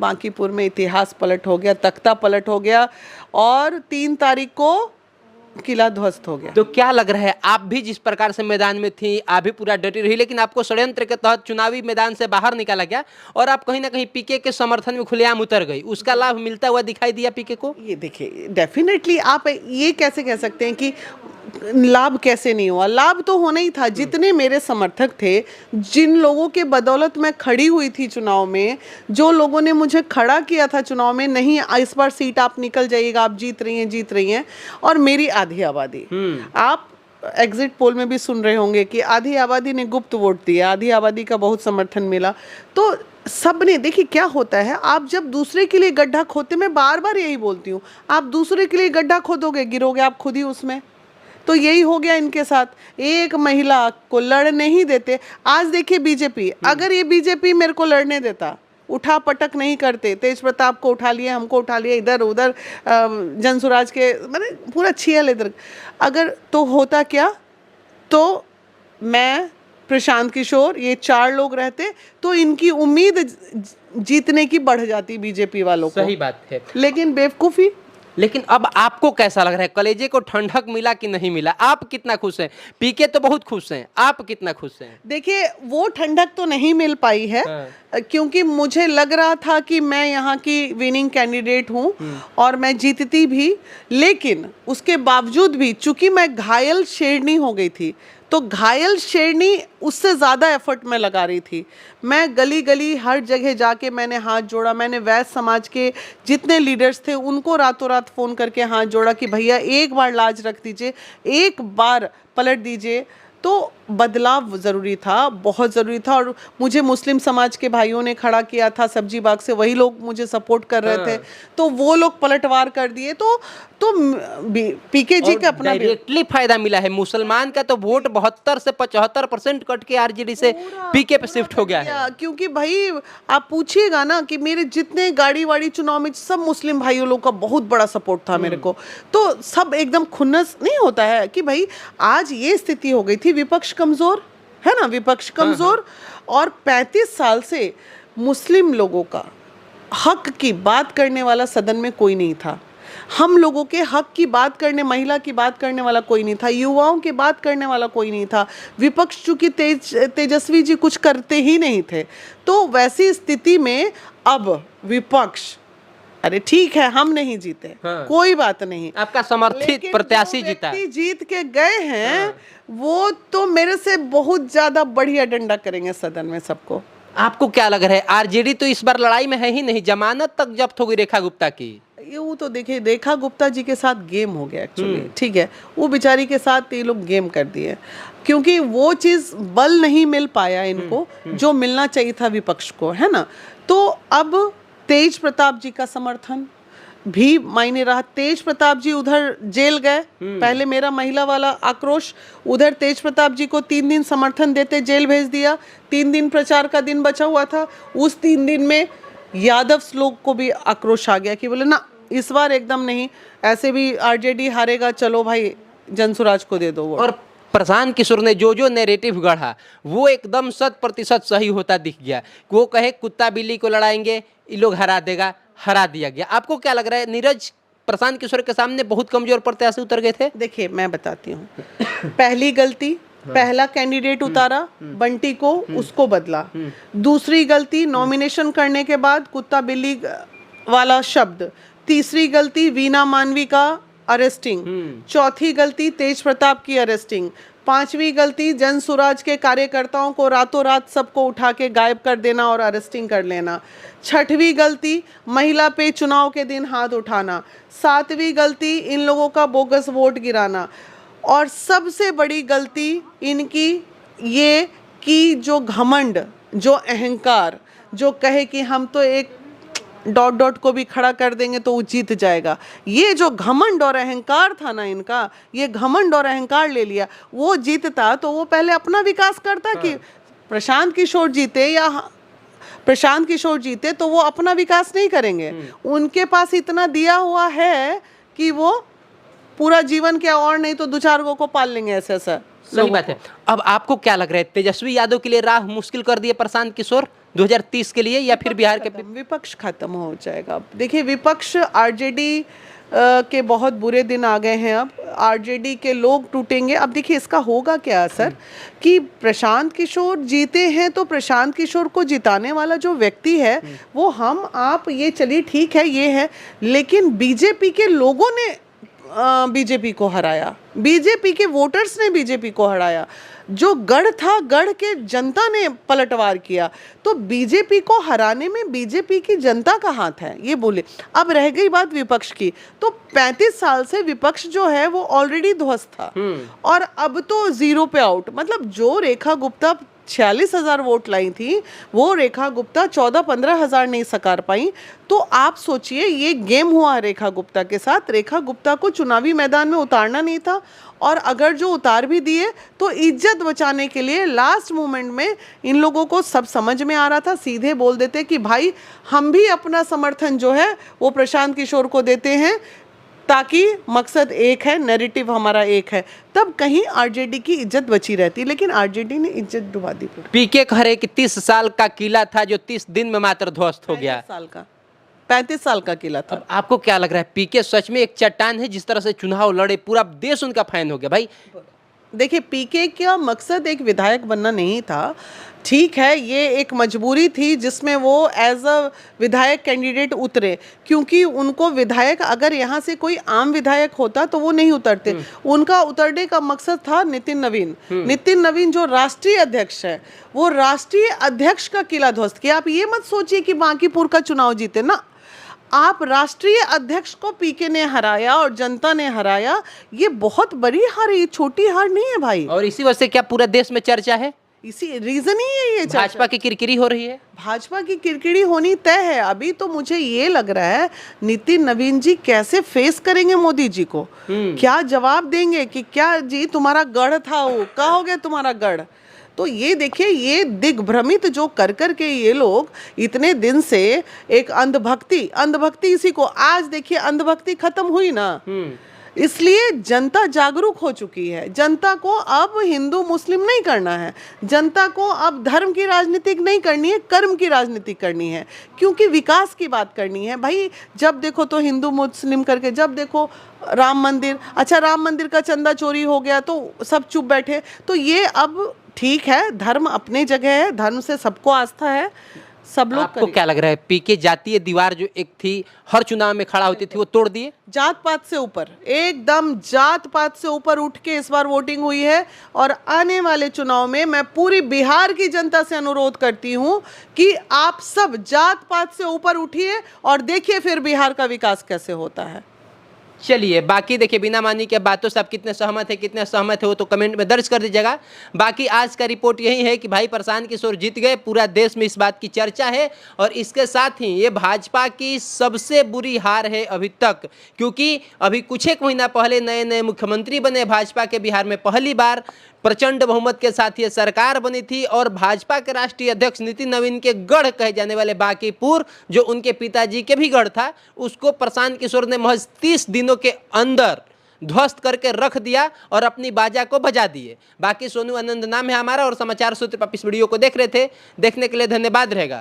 बांकीपुर में इतिहास पलट हो गया, तख्ता पलट हो गया और 3 तारीख को किला ध्वस्त हो गया। तो क्या लग रहा है, आप भी जिस प्रकार से मैदान में थी, आप भी पूरा डटी रही, लेकिन आपको षड्यंत्र के तहत चुनावी मैदान से बाहर निकाला गया और आप कहीं ना कहीं पीके के समर्थन में खुलेआम उतर गई, उसका लाभ मिलता हुआ दिखाई दिया पीके को? ये देखिए, डेफिनेटली आप ये कैसे कह सकते हैं कि लाभ कैसे नहीं हुआ? लाभ तो होना ही था। जितने मेरे समर्थक थे, जिन लोगों के बदौलत मैं खड़ी हुई थी चुनाव में, जो लोगों ने मुझे खड़ा किया था चुनाव में, नहीं इस बार सीट आप निकल जाइएगा, आप जीत रही हैं, और मेरी आधी आबादी, आप एग्जिट पोल में भी सुन रहे होंगे कि आधी आबादी ने गुप्त वोट दिया, आधी आबादी का बहुत समर्थन मिला। तो सबने, देखिए क्या होता है, आप जब दूसरे के लिए गड्ढा खोदते, मैं बार बार यही बोलती हूँ, आप दूसरे के लिए गड्ढा खोदोगे, गिरोगे आप खुद ही उसमें। तो यही हो गया इनके साथ, एक महिला को लड़ नहीं देते। आज देखिए बीजेपी, अगर ये बीजेपी मेरे को लड़ने देता, उठा पटक नहीं करते, तेज प्रताप को उठा लिया, हमको उठा लिया, इधर उधर जनसुराज के मतलब पूरा छियल इधर, अगर तो होता क्या, तो मैं, प्रशांत किशोर, ये 4 लोग रहते तो इनकी उम्मीद जीतने की बढ़ जाती बीजेपी वालों को। सही बात है, लेकिन बेवकूफ़ी। लेकिन अब आपको कैसा लग रहा है, कलेजे को ठंडक मिला कि नहीं मिला? आप कितना खुश हैं? पीके तो बहुत खुश हैं, आप कितना खुश हैं? देखिए, वो ठंडक तो नहीं मिल पाई है, क्योंकि मुझे लग रहा था कि मैं यहाँ की विनिंग कैंडिडेट हूँ और मैं जीतती भी, लेकिन उसके बावजूद भी चूंकि मैं घायल शेरनी हो गई थी, तो घायल शेरनी उससे ज़्यादा एफर्ट में लगा रही थी। मैं गली गली हर जगह जाके मैंने हाथ जोड़ा, मैंने वैश्य समाज के जितने लीडर्स थे उनको रातों रात फ़ोन करके हाथ जोड़ा कि भैया एक बार लाज रख दीजिए, एक बार पलट दीजिए। तो बदलाव ज़रूरी था, बहुत ज़रूरी था, और मुझे मुस्लिम समाज के भाइयों ने खड़ा किया था सब्जी बाग से, वही लोग मुझे सपोर्ट कर रहे थे, तो वो लोग पलटवार कर दिए। तो पीके जी का अपना डायरेक्टली फायदा मिला है। मुसलमान का तो वोट 72 से 75% कट के आरजेडी से पीके पे शिफ्ट हो गया है। क्योंकि भाई आप पूछिएगा ना कि मेरे जितने गाड़ी वाड़ी चुनाव में सब मुस्लिम भाइयों लोग का बहुत बड़ा सपोर्ट था मेरे को, तो सब एकदम खुन्नस नहीं होता है कि भाई आज ये स्थिति हो गई थी, विपक्ष कमजोर है ना, विपक्ष कमजोर, और 35 साल से मुस्लिम लोगों का हक की बात करने वाला सदन में कोई नहीं था। हम लोगों के हक की बात करने, महिला की बात करने वाला कोई नहीं था, युवाओं की बात करने वाला कोई नहीं था। विपक्ष चूंकि तेजस्वी जी कुछ करते ही नहीं थे, तो वैसी स्थिति में अब विपक्ष, अरे ठीक है हम नहीं जीते, कोई बात नहीं, आपका समर्थित प्रत्याशी जीता, जीत के गए हैं, वो तो मेरे से बहुत ज्यादा बढ़िया डंडा करेंगे सदन में सबको। आपको क्या लग रहा है, आरजेडी तो इस बार लड़ाई में है ही नहीं, जमानत तक जब्त हो गई रेखा गुप्ता की? ये वो तो देखिए, रेखा गुप्ता जी के साथ गेम हो गया एक्चुअली, ठीक है, वो बेचारी के साथ ये लोग गेम कर दिए, क्योंकि वो चीज़ बल नहीं मिल पाया इनको जो मिलना चाहिए था विपक्ष को, है ना। तो अब तेज प्रताप जी का समर्थन भी मायने रहा। तेज प्रताप जी उधर जेल गए, पहले मेरा महिला वाला आक्रोश, उधर तेज प्रताप जी को 3 दिन समर्थन देते जेल भेज दिया। 3 दिन प्रचार का दिन बचा हुआ था, उस 3 दिन में यादव लोग को भी आक्रोश आ गया कि बोले ना इस बार एकदम नहीं, ऐसे भी आरजेडी हारेगा, चलो भाई जनसुराज को दे दो। और प्रशांत किशोर ने जो नैरेटिव गढ़ा वो एकदम 100% सही होता दिख गया। वो कहे कुत्ता बिल्ली को लड़ाएंगे, ये लोग हरा देगा, हरा दिया गया। आपको क्या लग रहा है, नीरज प्रशांत किशोर के सामने बहुत कमजोर प्रत्याशी उतर गए थे? देखिए मैं बताती हूँ, पहली गलती, पहला कैंडिडेट उतारा बंटी को, उसको बदला। दूसरी गलती, नॉमिनेशन करने के बाद कुत्ता बिल्ली वाला शब्द। तीसरी गलती, वीना मानवी का अरेस्टिंग। चौथी गलती, तेज प्रताप की अरेस्टिंग। 5वीं गलती, जनसुराज के कार्यकर्ताओं को रातों रात सबको उठा के गायब कर देना और अरेस्टिंग कर लेना। 6वीं गलती, महिला पे चुनाव के दिन हाथ उठाना। 7वीं गलती, इन लोगों का बोगस वोट गिराना। और सबसे बड़ी गलती इनकी ये कि जो घमंड, जो अहंकार, जो कहे कि हम तो एक डॉट को भी खड़ा कर देंगे तो वो जीत जाएगा, ये जो घमंड और अहंकार था ना इनका, ये घमंड और अहंकार ले लिया। वो जीतता तो वो पहले अपना विकास करता कि प्रशांत किशोर जीते या प्रशांत किशोर जीते तो वो अपना विकास नहीं करेंगे। उनके पास इतना दिया हुआ है कि वो पूरा जीवन क्या, और नहीं तो 2-4 को पाल लेंगे ऐसा। सही बात है। अब आपको क्या लग रहा है, तेजस्वी यादव के लिए राह मुश्किल कर दिए प्रशांत किशोर? 2030 के लिए, या फिर बिहार के विपक्ष खत्म हो जाएगा। अब देखिए, विपक्ष आरजेडी के बहुत बुरे दिन आ गए हैं। अब आरजेडी के लोग टूटेंगे। अब देखिए, इसका होगा क्या असर कि प्रशांत किशोर जीते हैं तो प्रशांत किशोर को जिताने वाला जो व्यक्ति है वो हम आप, ये चलिए ठीक है, ये है, लेकिन बीजेपी के लोगों ने बीजेपी को हराया, बीजेपी के वोटर्स ने बीजेपी को हराया। जो गढ़ था, गढ़ के जनता ने पलटवार किया। तो बीजेपी को हराने में बीजेपी की जनता का हाथ है, ये बोले। अब रह गई बात विपक्ष की, तो 35 साल से विपक्ष जो है वो ऑलरेडी ध्वस्त था और अब तो जीरो पे आउट। मतलब जो रेखा गुप्ता 46,000 वोट लाई थी, वो रेखा गुप्ता 14-15 हज़ार नहीं सकार पाई। तो आप सोचिए, ये गेम हुआ रेखा गुप्ता के साथ। रेखा गुप्ता को चुनावी मैदान में उतारना नहीं था, और अगर जो उतार भी दिए तो इज्जत बचाने के लिए लास्ट मोमेंट में इन लोगों को सब समझ में आ रहा था, सीधे बोल देते कि भाई हम भी अपना समर्थन जो है वो प्रशांत किशोर को देते हैं, ताकि मकसद एक है, नैरेटिव हमारा एक है। तब कहीं आरजेडी की इज्जत बची रहती, लेकिन आरजेडी ने इज्जत डुबा दी। पीके खरे कि 30 साल का किला था जो 30 दिन में मात्र ध्वस्त हो गया। 35 साल का किला था। अब आपको क्या लग रहा है, पीके सच में एक चट्टान है? जिस तरह से चुनाव लड़े, पूरा देश उनका फैन हो गया भाई। देखिए, पीके का मकसद एक विधायक बनना नहीं था, ठीक है, ये एक मजबूरी थी जिसमें वो एज अ विधायक कैंडिडेट उतरे, क्योंकि उनको विधायक, अगर यहाँ से कोई आम विधायक होता तो वो नहीं उतरते। उनका उतरने का मकसद था नितिन नवीन। नितिन नवीन जो राष्ट्रीय अध्यक्ष है, वो राष्ट्रीय अध्यक्ष का किला ध्वस्त किया। आप ये मत सोचिए कि बांकीपुर का चुनाव जीते ना, आप राष्ट्रीय अध्यक्ष को पीके ने हराया और जनता ने हराया। ये बहुत बड़ी हार, ये छोटी हार नहीं है भाई। और इसी वजह से क्या पूरे देश में चर्चा है? इसी रीजन ही है ये, भाजपा की किरकिरी हो रही है। भाजपा की किरकिरी होनी तय है। अभी तो मुझे ये लग रहा है नितिन नवीन जी कैसे फेस करेंगे मोदी जी को, क्या जवाब देंगे कि क्या जी तुम्हारा गढ़ था, वो कहोगे तुम्हारा गढ़। तो ये देखिए, ये दिग्भ्रमित जो कर कर के ये लोग इतने दिन से एक अंधभक्ति इसी को, आज देखिए अंधभक्ति खत्म हुई ना, इसलिए जनता जागरूक हो चुकी है। जनता को अब हिंदू मुस्लिम नहीं करना है, जनता को अब धर्म की राजनीति नहीं करनी है, कर्म की राजनीति करनी है, क्योंकि विकास की बात करनी है भाई। जब देखो तो हिंदू मुस्लिम करके, जब देखो राम मंदिर, अच्छा राम मंदिर का चंदा चोरी हो गया तो सब चुप बैठे। तो ये अब ठीक है, धर्म अपने जगह है, धर्म से सबको आस्था है, सब लोग। आपको क्या लग रहा है, पीके जातीय दीवार जो एक थी हर चुनाव में खड़ा होती थी, वो तोड़ दिए? जात पात से ऊपर, एकदम जात पात से ऊपर उठ के इस बार वोटिंग हुई है। और आने वाले चुनाव में मैं पूरी बिहार की जनता से अनुरोध करती हूं कि आप सब जात पात से ऊपर उठिए और देखिए फिर बिहार का विकास कैसे होता है। चलिए, बाकी देखिए, बिना मानी के बातों से आप कितने सहमत है, कितने सहमत है, वो तो कमेंट में दर्ज कर दीजिएगा। बाकी आज का रिपोर्ट यही है कि भाई प्रशांत किशोर जीत गए, पूरा देश में इस बात की चर्चा है। और इसके साथ ही ये भाजपा की सबसे बुरी हार है अभी तक, क्योंकि अभी कुछ एक महीना पहले नए नए मुख्यमंत्री बने भाजपा के, बिहार में पहली बार प्रचंड बहुमत के साथ ये सरकार बनी थी। और भाजपा के राष्ट्रीय अध्यक्ष नितिन नवीन के गढ़ कहे जाने वाले बांकीपुर, जो उनके पिताजी के भी गढ़ था, उसको प्रशांत किशोर ने महज 30 दिनों के अंदर ध्वस्त करके रख दिया और अपनी बाजा को बजा दिए। बाकी सोनू आनंद नाम है हमारा, और समाचार सूत्र पर इस वीडियो को देख रहे थे। देखने के लिए धन्यवाद रहेगा।